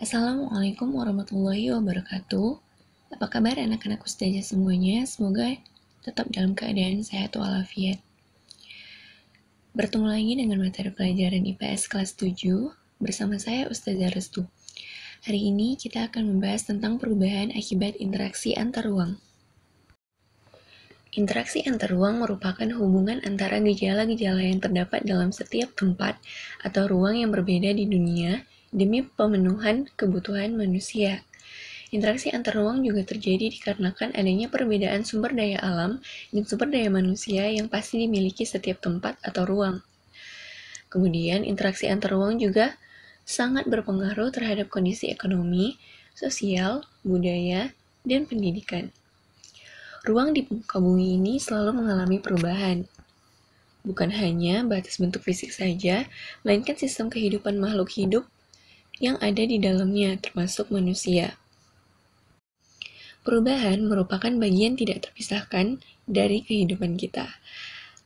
Assalamualaikum warahmatullahi wabarakatuh. Apa kabar anak-anak ustazah semuanya? Semoga tetap dalam keadaan sehat walafiat. Bertemu lagi dengan materi pelajaran IPS kelas 7 bersama saya Ustazah Restu. Hari ini kita akan membahas tentang perubahan akibat interaksi antar ruang. Interaksi antar ruang merupakan hubungan antara gejala-gejala yang terdapat dalam setiap tempat atau ruang yang berbeda di dunia demi pemenuhan kebutuhan manusia. Interaksi antar ruang juga terjadi dikarenakan adanya perbedaan sumber daya alam dan sumber daya manusia yang pasti dimiliki setiap tempat atau ruang. Kemudian, interaksi antar ruang juga sangat berpengaruh terhadap kondisi ekonomi, sosial, budaya, dan pendidikan. Ruang di muka bumi ini selalu mengalami perubahan. Bukan hanya batas bentuk fisik saja, melainkan sistem kehidupan makhluk hidup yang ada di dalamnya, termasuk manusia. Perubahan merupakan bagian tidak terpisahkan dari kehidupan kita.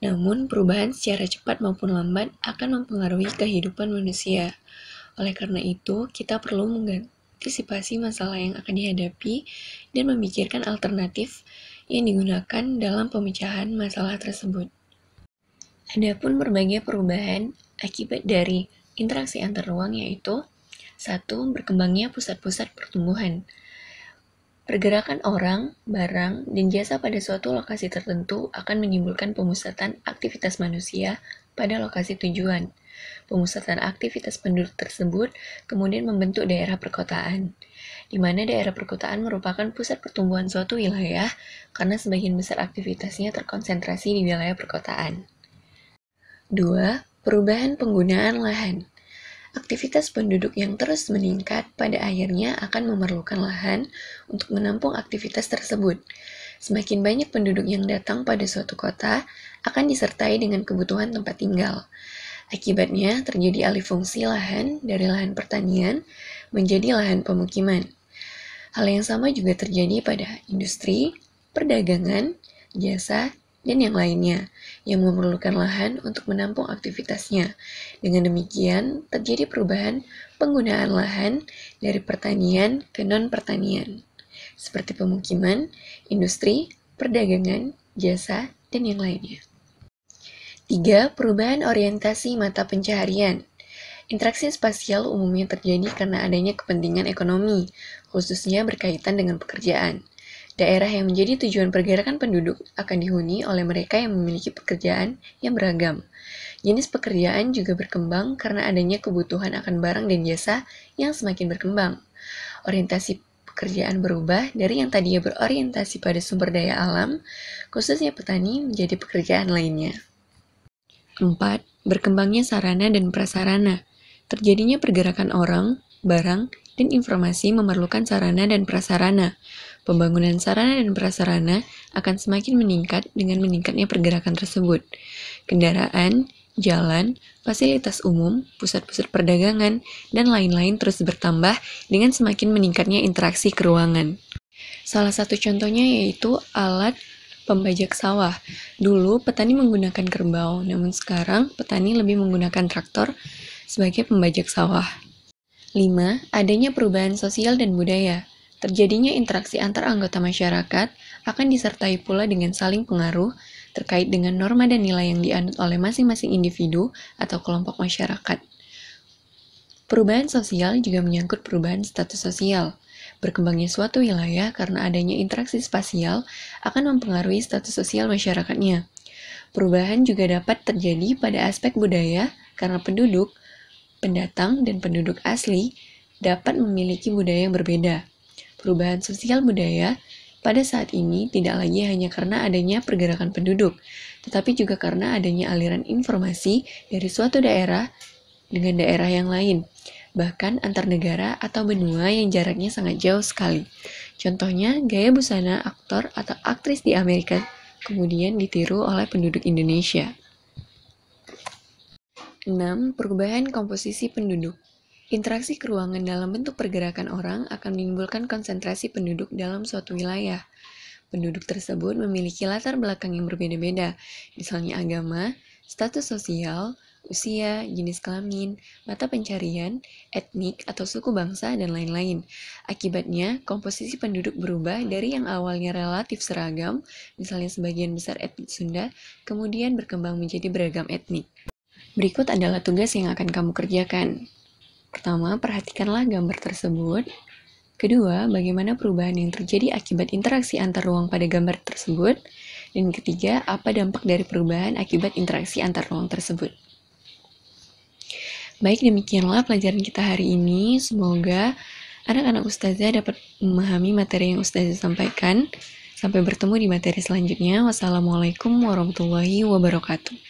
Namun, perubahan secara cepat maupun lambat akan mempengaruhi kehidupan manusia. Oleh karena itu, kita perlu mengantisipasi masalah yang akan dihadapi dan memikirkan alternatif yang digunakan dalam pemecahan masalah tersebut. Adapun berbagai perubahan akibat dari interaksi antar ruang yaitu 1. Berkembangnya pusat-pusat pertumbuhan. Pergerakan orang, barang, dan jasa pada suatu lokasi tertentu akan menimbulkan pemusatan aktivitas manusia pada lokasi tujuan. Pemusatan aktivitas penduduk tersebut kemudian membentuk daerah perkotaan, di mana daerah perkotaan merupakan pusat pertumbuhan suatu wilayah karena sebagian besar aktivitasnya terkonsentrasi di wilayah perkotaan. 2. Perubahan penggunaan lahan. Aktivitas penduduk yang terus meningkat pada akhirnya akan memerlukan lahan untuk menampung aktivitas tersebut. Semakin banyak penduduk yang datang pada suatu kota akan disertai dengan kebutuhan tempat tinggal. Akibatnya terjadi alih fungsi lahan dari lahan pertanian menjadi lahan pemukiman. Hal yang sama juga terjadi pada industri, perdagangan, jasa, dan yang lainnya yang memerlukan lahan untuk menampung aktivitasnya. Dengan demikian, terjadi perubahan penggunaan lahan dari pertanian ke non-pertanian, seperti pemukiman, industri, perdagangan, jasa, dan yang lainnya. 3. Perubahan orientasi mata pencaharian. Interaksi spasial umumnya terjadi karena adanya kepentingan ekonomi, khususnya berkaitan dengan pekerjaan. Daerah yang menjadi tujuan pergerakan penduduk akan dihuni oleh mereka yang memiliki pekerjaan yang beragam. Jenis pekerjaan juga berkembang karena adanya kebutuhan akan barang dan jasa yang semakin berkembang. Orientasi pekerjaan berubah dari yang tadinya berorientasi pada sumber daya alam, khususnya petani, menjadi pekerjaan lainnya. 4. Berkembangnya sarana dan prasarana. Terjadinya pergerakan orang, barang, dan informasi memerlukan sarana dan prasarana. Pembangunan sarana dan prasarana akan semakin meningkat dengan meningkatnya pergerakan tersebut. Kendaraan, jalan, fasilitas umum, pusat-pusat perdagangan, dan lain-lain terus bertambah dengan semakin meningkatnya interaksi keruangan. Salah satu contohnya yaitu alat pembajak sawah. Dulu petani menggunakan kerbau, namun sekarang petani lebih menggunakan traktor sebagai pembajak sawah. 5. Adanya perubahan sosial dan budaya. Terjadinya interaksi antar anggota masyarakat akan disertai pula dengan saling pengaruh terkait dengan norma dan nilai yang dianut oleh masing-masing individu atau kelompok masyarakat. Perubahan sosial juga menyangkut perubahan status sosial. Berkembangnya suatu wilayah karena adanya interaksi spasial akan mempengaruhi status sosial masyarakatnya. Perubahan juga dapat terjadi pada aspek budaya karena penduduk, pendatang, dan penduduk asli dapat memiliki budaya yang berbeda. Perubahan sosial budaya pada saat ini tidak lagi hanya karena adanya pergerakan penduduk, tetapi juga karena adanya aliran informasi dari suatu daerah dengan daerah yang lain, bahkan antar negara atau benua yang jaraknya sangat jauh sekali. Contohnya, gaya busana aktor atau aktris di Amerika kemudian ditiru oleh penduduk Indonesia. 6. Perubahan komposisi penduduk. Interaksi keruangan dalam bentuk pergerakan orang akan menimbulkan konsentrasi penduduk dalam suatu wilayah. Penduduk tersebut memiliki latar belakang yang berbeda-beda, misalnya agama, status sosial, usia, jenis kelamin, mata pencarian, etnik atau suku bangsa, dan lain-lain. Akibatnya, komposisi penduduk berubah dari yang awalnya relatif seragam, misalnya sebagian besar etnik Sunda, kemudian berkembang menjadi beragam etnik. Berikut adalah tugas yang akan kamu kerjakan. Pertama, perhatikanlah gambar tersebut. Kedua, bagaimana perubahan yang terjadi akibat interaksi antar ruang pada gambar tersebut. Dan ketiga, apa dampak dari perubahan akibat interaksi antar ruang tersebut. Baik, demikianlah pelajaran kita hari ini. Semoga anak-anak Ustazah dapat memahami materi yang Ustazah sampaikan. Sampai bertemu di materi selanjutnya. Wassalamualaikum warahmatullahi wabarakatuh.